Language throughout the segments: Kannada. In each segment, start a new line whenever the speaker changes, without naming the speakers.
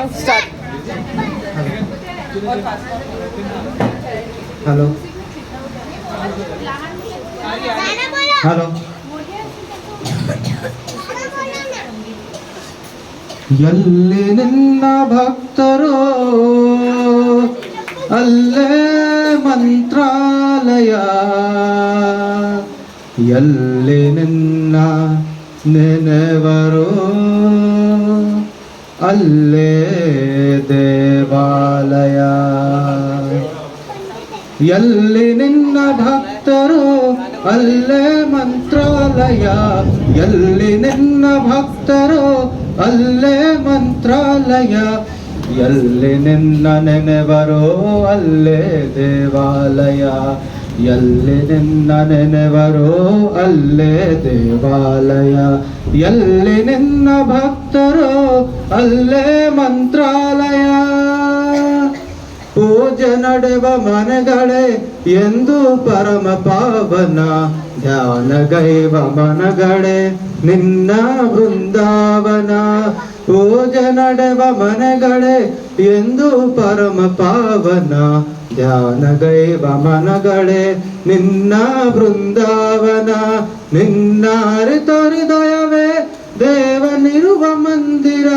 Start.
ಹಲೋ ಹಲೋ ಎಲ್ಲಿ ನಿನ್ನ ಭಕ್ತರೋ ಅಲ್ಲೇ ಮಂತ್ರಾಲಯ, ಎಲ್ಲಿ ನಿನ್ನ ನೆನೆವರೋ ಅಲ್ಲೇ ದೇವಾಲಯ. ಎಲ್ಲಿ ನಿನ್ನ ಭಕ್ತರು ಅಲ್ಲೇ ಮಂತ್ರಾಲಯ, ಎಲ್ಲಿ ನಿನ್ನ ಭಕ್ತರು ಅಲ್ಲೇ ಮಂತ್ರಾಲಯ, ಎಲ್ಲಿ ನಿನ್ನ ನೆನೆವರೋ ಅಲ್ಲೇ ದೇವಾಲಯ, ಎಲ್ಲಿ ನಿನ್ನ ನೆನೆವರೋ ಅಲ್ಲೇ ದೇವಾಲಯ, ಎಲ್ಲಿ ನಿನ್ನ ಭಕ್ತರು ಅಲ್ಲೇ ಮಂತ್ರಾಲಯ. ಪೂಜೆ ನಡೆವ ಮನೆಗಳೇ ಎಂದು ಪರಮ ಪಾವನ, ಧ್ಯಾನಗೈವ ಮನಗಳೇ ನಿನ್ನ ಬೃಂದಾವನ. ಪೂಜೆ ನಡೆವ ಮನೆಗಳೇ ಎಂದು ಪರಮ ಪಾವನ, ಧ್ಯಾನಗೈವ ಮನಗಳೇ ನಿನ್ನ ಬೃಂದಾವನ. ನಿನ್ನ ಹೃದಯವೇ ದೇವನಿರುವ ಮಂದಿರ,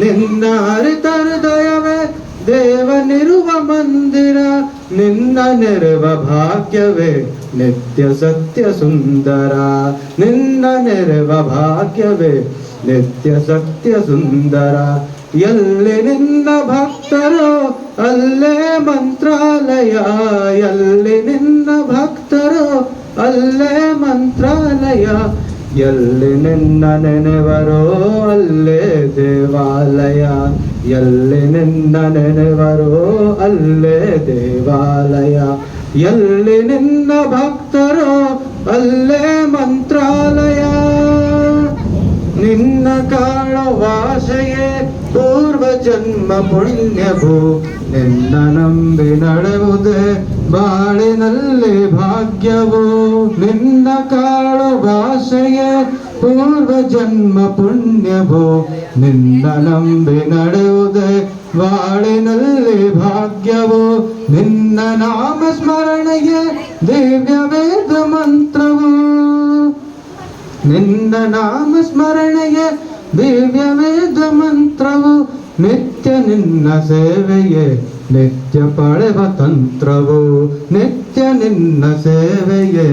ನಿನ್ನ ಹೃದಯವೇ ದೇವನಿರುವ ಮಂದಿರ. ನಿನ್ನ ನೆರವ ಭಾಗ್ಯವೇ ನಿತ್ಯ ಸತ್ಯ ಸುಂದರ, ನಿನ್ನ ನೆರವ ಭಾಗ್ಯವೇ ನಿತ್ಯ ಸತ್ಯ ಸುಂದರ. ಎಲ್ಲಿ ನಿನ್ನ ಭಕ್ತರು ಅಲ್ಲೇ ಮಂತ್ರಾಲಯ, ಎಲ್ಲಿ ನಿನ್ನ ಭಕ್ತರು ಅಲ್ಲೇ ಮಂತ್ರಾಲಯ, ಎಲ್ಲಿ ನಿನ್ನ ನೆನೆವರೋ ಅಲ್ಲೇ ದೇವಾಲಯ, ಎಲ್ಲಿ ನಿನ್ನ ನೆನೆವರೋ ಅಲ್ಲೇ ದೇವಾಲಯ, ಎಲ್ಲಿ ನಿನ್ನ ಭಕ್ತರೋ ಅಲ್ಲೇ ಮಂತ್ರಾಲಯ. ನಿನ್ನ ಕಾಳುವಾಸೆಯೇ ಪೂರ್ವ ಜನ್ಮ ಪುಣ್ಯಭೂ, ನಿನ್ನ ನಂಬಿ ನಡೆಯುವುದೇ ಬಾಳಿನಲ್ಲಿ ಭಾಗ್ಯವು. ನಿನ್ನ ಕಾಳುವಾಸೆಯೇ ಪೂರ್ವ ಜನ್ಮ ಪುಣ್ಯಭೂ, ನಿನ್ನ ನಂಬಿ ನಡೆಯುವುದೇ ಬಾಳಿನಲ್ಲಿ ಭಾಗ್ಯವು. ನಿನ್ನ ನಾಮ ಸ್ಮರಣೆಗೆ ದಿವ್ಯ ವೇದ ಮಂತ್ರವು, ನಿನ್ನ ನಾಮ ಸ್ಮರಣೆಗೆ ದಿವ್ಯ ವೇದ ಮಂತ್ರವು. ನಿತ್ಯ ನಿನ್ನ ಸೇವೆಯೇ ನಿತ್ಯ ಪಡೆವ ತಂತ್ರವು, ನಿತ್ಯ ನಿನ್ನ ಸೇವೆಯೇ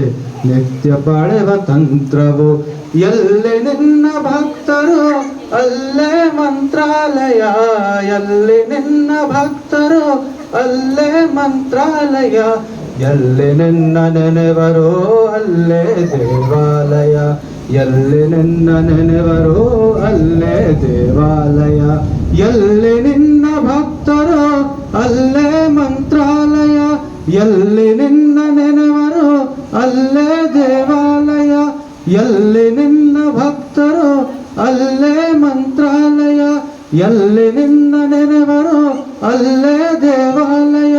ನಿತ್ಯ ಪಡೆವ ತಂತ್ರವು. ಎಲ್ಲಿ ನಿನ್ನ ಭಕ್ತರು ಅಲ್ಲೇ ಮಂತ್ರಾಲಯ, ಎಲ್ಲಿ ನಿನ್ನ ಭಕ್ತರು ಅಲ್ಲೇ ಮಂತ್ರಾಲಯ, ಎಲ್ಲಿ ನಿನ್ನ ನೆನೆವರೋ ಅಲ್ಲೇ ದೇವಾಲಯ, ಎಲ್ಲಿ ನಿನ್ನ ನೆನೆವರೋ ಅಲ್ಲೇ ದೇವಾಲಯ, ಎಲ್ಲಿ ನಿನ್ನ ಭಕ್ತರೋ ಅಲ್ಲೇ ಮಂತ್ರಾಲಯ, ಎಲ್ಲಿ ನಿನ್ನ ನೆನೆವರೋ ಅಲ್ಲೇ ದೇವಾಲಯ, ಎಲ್ಲಿ ನಿನ್ನ ಭಕ್ತರೋ ಅಲ್ಲೇ ಮಂತ್ರಾಲಯ, ಎಲ್ಲಿ ನಿನ್ನ ನೆನೆವರೋ ಅಲ್ಲೇ ದೇವಾಲಯ,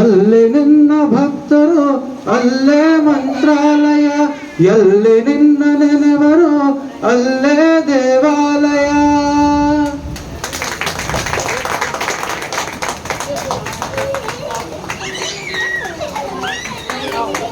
ಎಲ್ಲಿ ನಿನ್ನ ಭಕ್ತರು ಅಲ್ಲೇ ಮಂತ್ರಾಲಯ, ಎಲ್ಲಿ ನಿನ್ನ ನೆನೆವರೋ ಅಲ್ಲೇ